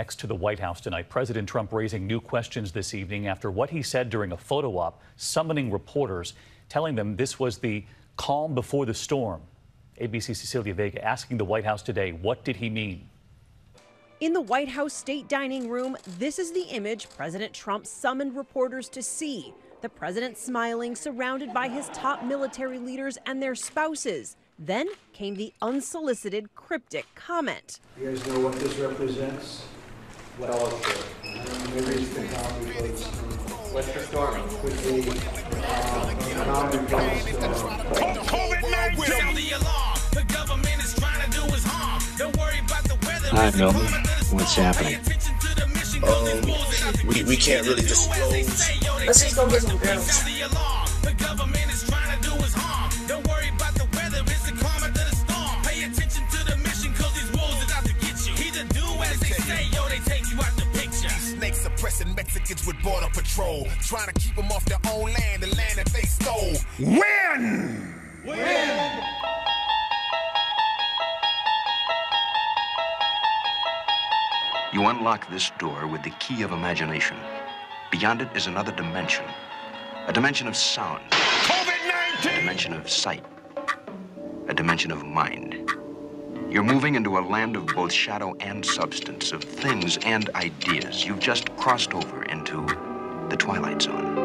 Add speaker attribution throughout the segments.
Speaker 1: Next to the White House tonight, President Trump raising new questions this evening after what he said during a photo op, summoning reporters, telling them this was the calm before the storm. ABC's Cecilia Vega asking the White House today, what did he mean?
Speaker 2: In the White House state dining room, this is the image President Trump summoned reporters to see. The president smiling, surrounded by his top military leaders and their spouses. Then came the unsolicited, cryptic comment.
Speaker 3: You guys know what this represents? Fellowship. Maybe it's been
Speaker 4: what's the storming?
Speaker 3: Could be
Speaker 5: Hi, Milton. What's happening?
Speaker 6: We can't really disclose.
Speaker 7: Let's just go get some girls.
Speaker 6: Suppressing Mexicans with border patrol, trying to keep them off their own land, the land that they stole. Win! Win!
Speaker 8: You unlock this door with the key of imagination. Beyond it is another dimension. A dimension of sound.
Speaker 6: COVID-19!
Speaker 8: A dimension of sight. A dimension of mind. You're moving into a land of both shadow and substance, of things and ideas. You've just crossed over into the Twilight Zone.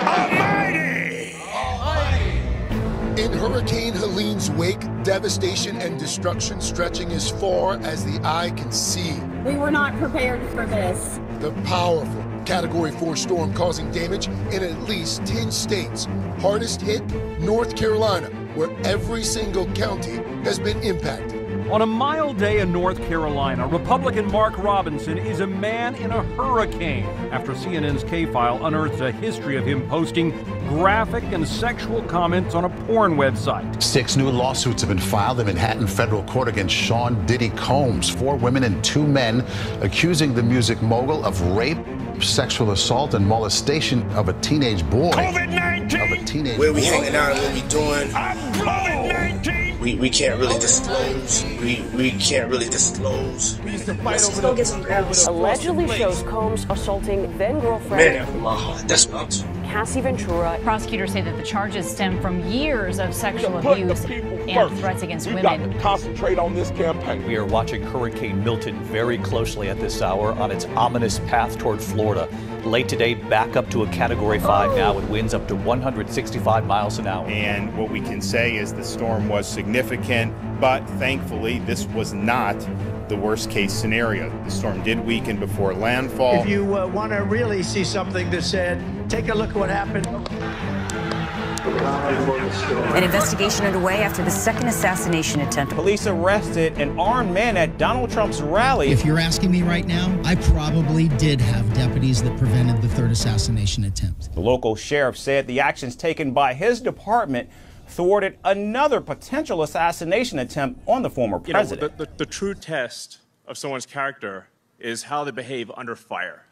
Speaker 6: Almighty! Almighty!
Speaker 9: In Hurricane Helene's wake, devastation and destruction stretching as far as the eye can see.
Speaker 10: We were not prepared for this.
Speaker 9: The powerful Category 4 storm causing damage in at least 10 states. Hardest hit, North Carolina, where every single county has been impacted.
Speaker 11: On a mild day in North Carolina, Republican Mark Robinson is a man in a hurricane after CNN's K-File unearthed a history of him posting graphic and sexual comments on a porn website.
Speaker 12: 6 new lawsuits have been filed in Manhattan federal court against Sean Diddy Combs. 4 women and 2 men accusing the music mogul of rape, sexual assault, and molestation of a teenage boy.
Speaker 6: COVID-19! Where we hanging out and what we doing. COVID-19! We can't really disclose. We can't really disclose.
Speaker 7: Let's just go get some girls.
Speaker 13: Allegedly shows Combs assaulting then-girlfriend.
Speaker 6: Man, from my heart. That's nuts.
Speaker 13: Cassie Ventura.
Speaker 14: Prosecutors say that the charges stem from years of sexual abuse and threats against women.
Speaker 15: Got to concentrate on this campaign.
Speaker 1: We are watching Hurricane Milton very closely at this hour on its ominous path toward Florida. Late today, back up to a Category 5 now. It winds up to 165 miles an hour.
Speaker 16: And what we can say is the storm was significant, but thankfully this was not the worst case scenario. The storm did weaken before landfall.
Speaker 17: If you want to really see something that said, take a look at what happened.
Speaker 18: An investigation underway after the second assassination attempt.
Speaker 19: Police arrested an armed man at Donald Trump's rally.
Speaker 20: If you're asking me right now, I probably did have deputies that prevented the third assassination attempt.
Speaker 19: The local sheriff said the actions taken by his department thwarted another potential assassination attempt on the former president.
Speaker 3: The true test of someone's character is how they behave under fire.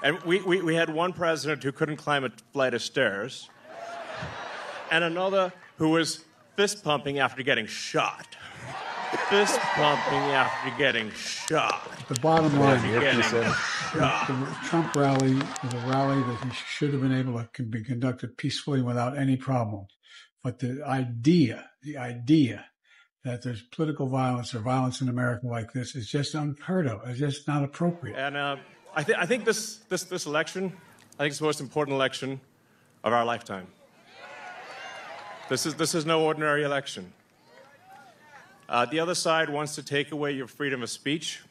Speaker 3: And we had one president who couldn't climb a flight of stairs, and another who was fist pumping after getting shot. Fist pumping after getting shot.
Speaker 7: The bottom line, the Trump rally was a rally that he should have been able to be conducted peacefully without any problem. But the idea that there's political violence or violence in America like this is just unheard of. It's just not appropriate.
Speaker 3: And I think this election, I think it's the most important election of our lifetime. This is no ordinary election. The other side wants to take away your freedom of speech.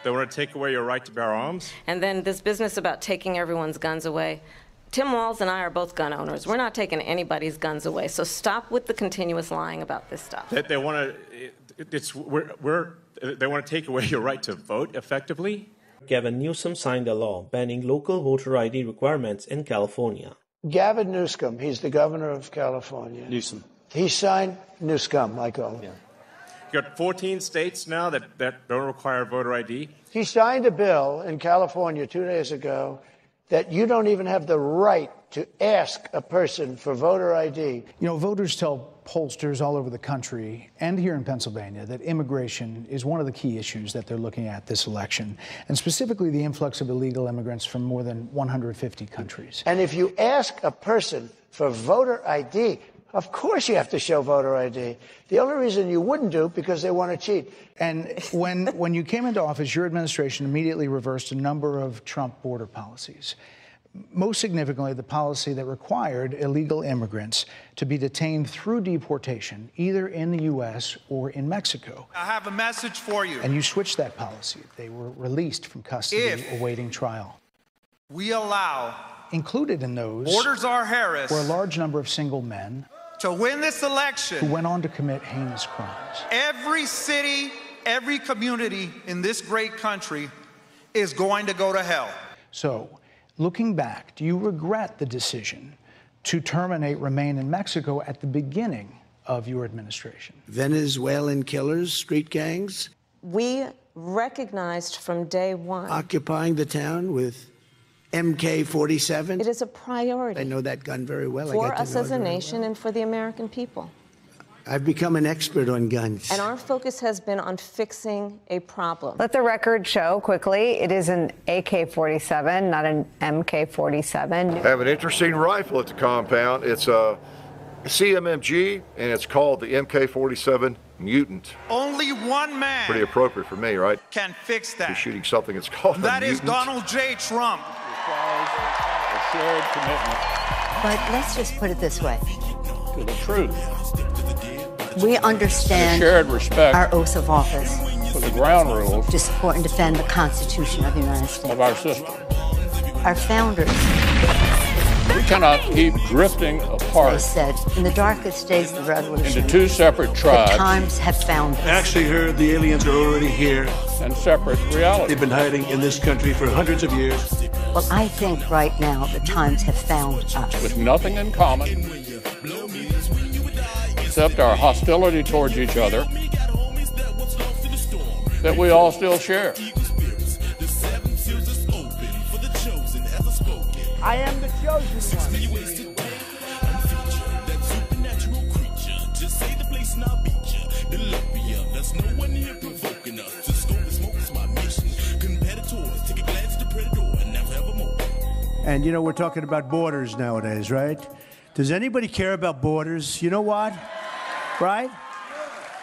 Speaker 3: They want to take away your right to bear arms.
Speaker 13: And then this business about taking everyone's guns away. Tim Walz and I are both gun owners. We're not taking anybody's guns away. So stop with the continuous lying about this stuff.
Speaker 3: They want to take away your right to vote effectively.
Speaker 13: Gavin Newsom signed a law banning local voter ID requirements in California.
Speaker 17: Gavin Newsom, he's the governor of California.
Speaker 5: Newsom.
Speaker 17: He signed Newsom, Michael.
Speaker 3: Yeah. You got 14 states now that don't require voter ID.
Speaker 17: He signed a bill in California 2 days ago that you don't even have the right to ask a person for voter ID.
Speaker 18: You know, voters tell
Speaker 20: pollsters all over the country and here in Pennsylvania that immigration is one of the key issues that they're looking at this election, and specifically the influx of illegal immigrants from more than 150 countries.
Speaker 17: And if you ask a person for voter ID, of course you have to show voter ID. The only reason you wouldn't do, because they want to cheat.
Speaker 20: And when you came into office, your administration immediately reversed a number of Trump border policies. Most significantly, the policy that required illegal immigrants to be detained through deportation, either in the U.S. or in Mexico.
Speaker 21: I have a message for you.
Speaker 20: And you switched that policy. They were released from custody awaiting trial.
Speaker 21: We allow,
Speaker 20: included in those,
Speaker 21: Borders are Harris,
Speaker 20: were a large number of single men
Speaker 21: to win this election
Speaker 20: who went on to commit heinous crimes.
Speaker 21: Every city, every community in this great country is going to go to hell.
Speaker 20: So, looking back, do you regret the decision to terminate Remain in Mexico at the beginning of your administration?
Speaker 17: Venezuelan killers, street gangs?
Speaker 13: We recognized from day one.
Speaker 17: Occupying the town with MK-47?
Speaker 13: It is a priority.
Speaker 17: I know that gun very well.
Speaker 13: For us as a nation and for the American people.
Speaker 17: I've become an expert on guns.
Speaker 13: And our focus has been on fixing a problem.
Speaker 22: Let the record show quickly, it is an AK-47, not an MK-47.
Speaker 23: I have an interesting rifle at the compound. It's a CMMG, and it's called the MK-47 Mutant.
Speaker 21: Only one man
Speaker 23: Pretty appropriate for me, right?
Speaker 21: can fix that.
Speaker 23: You're shooting something that's called a
Speaker 21: That is
Speaker 23: mutant.
Speaker 21: Donald J. Trump.
Speaker 24: A shared commitment.
Speaker 25: But let's just put it this way.
Speaker 24: To the truth.
Speaker 25: We understand
Speaker 24: shared respect
Speaker 25: our oath of office
Speaker 24: for the ground rules
Speaker 25: to support and defend the Constitution of the United States.
Speaker 24: of our system.
Speaker 25: Our founders,
Speaker 24: We cannot keep drifting apart
Speaker 25: they said, in the darkest days of the revolution,
Speaker 24: into two separate
Speaker 25: the
Speaker 24: tribes
Speaker 25: times have found us.
Speaker 26: I actually heard the aliens are already here.
Speaker 24: and separate realities.
Speaker 26: They've been hiding in this country for hundreds of years.
Speaker 25: Well, I think right now the times have found us.
Speaker 24: With nothing in common except our hostility towards each other that we all still share.
Speaker 27: I am the chosen one.
Speaker 26: And you know, we're talking about borders nowadays, right? Does anybody care about borders? You know what? Right?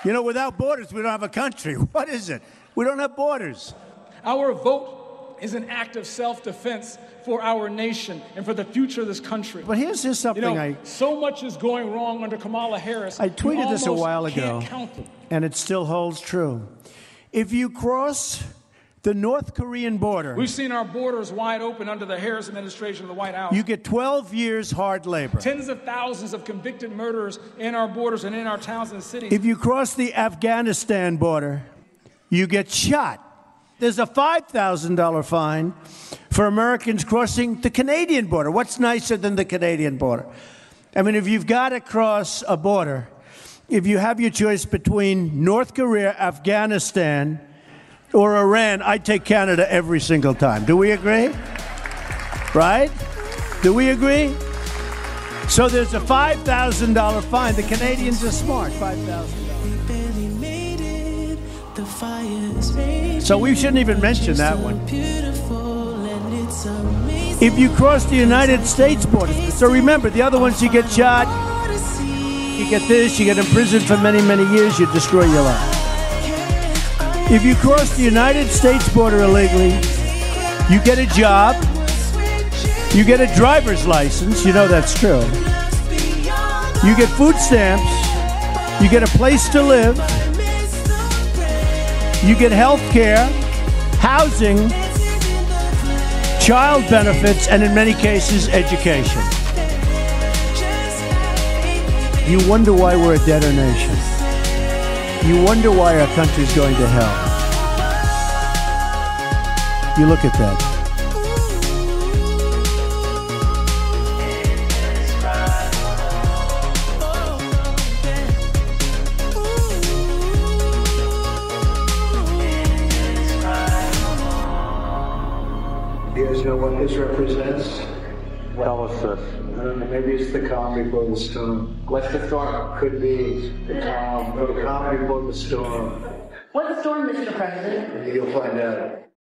Speaker 26: You know, without borders, we don't have a country. What is it? We don't have borders.
Speaker 28: Our vote is an act of self-defense for our nation and for the future of this country.
Speaker 26: But here's something
Speaker 28: so much is going wrong under Kamala Harris.
Speaker 26: I tweeted this a while
Speaker 28: can't
Speaker 26: ago,
Speaker 28: count them.
Speaker 26: and it still holds true. If you cross the North Korean border,
Speaker 28: We've seen our borders wide open under the Harris administration of the White House.
Speaker 26: you get 12 years hard labor.
Speaker 28: Tens of thousands of convicted murderers in our borders and in our towns and cities.
Speaker 26: If you cross the Afghanistan border, you get shot. There's a $5,000 fine for Americans crossing the Canadian border. What's nicer than the Canadian border? I mean, if you've got to cross a border, if you have your choice between North Korea, Afghanistan, or Iran, I'd take Canada every single time. Do we agree? Right? Do we agree? So there's a $5,000 fine. The Canadians are smart, $5,000. So we shouldn't even mention that one. If you cross the United States border, so remember, the other ones you get shot, you get this, you get imprisoned for many, many years, you destroy your life. If you cross the United States border illegally, you get a job, you get a driver's license, you know that's true. You get food stamps, you get a place to live, you get health care, housing, child benefits, and in many cases, education. You wonder why we're a debtor nation. You wonder why our country's going to hell. You look at that. You guys know what this represents?
Speaker 2: Tell us this.
Speaker 4: Maybe it's the calm before the storm.
Speaker 2: What's the storm?
Speaker 4: Could be the calm before the storm.
Speaker 6: What's the storm, Mr. President?
Speaker 4: You'll find out.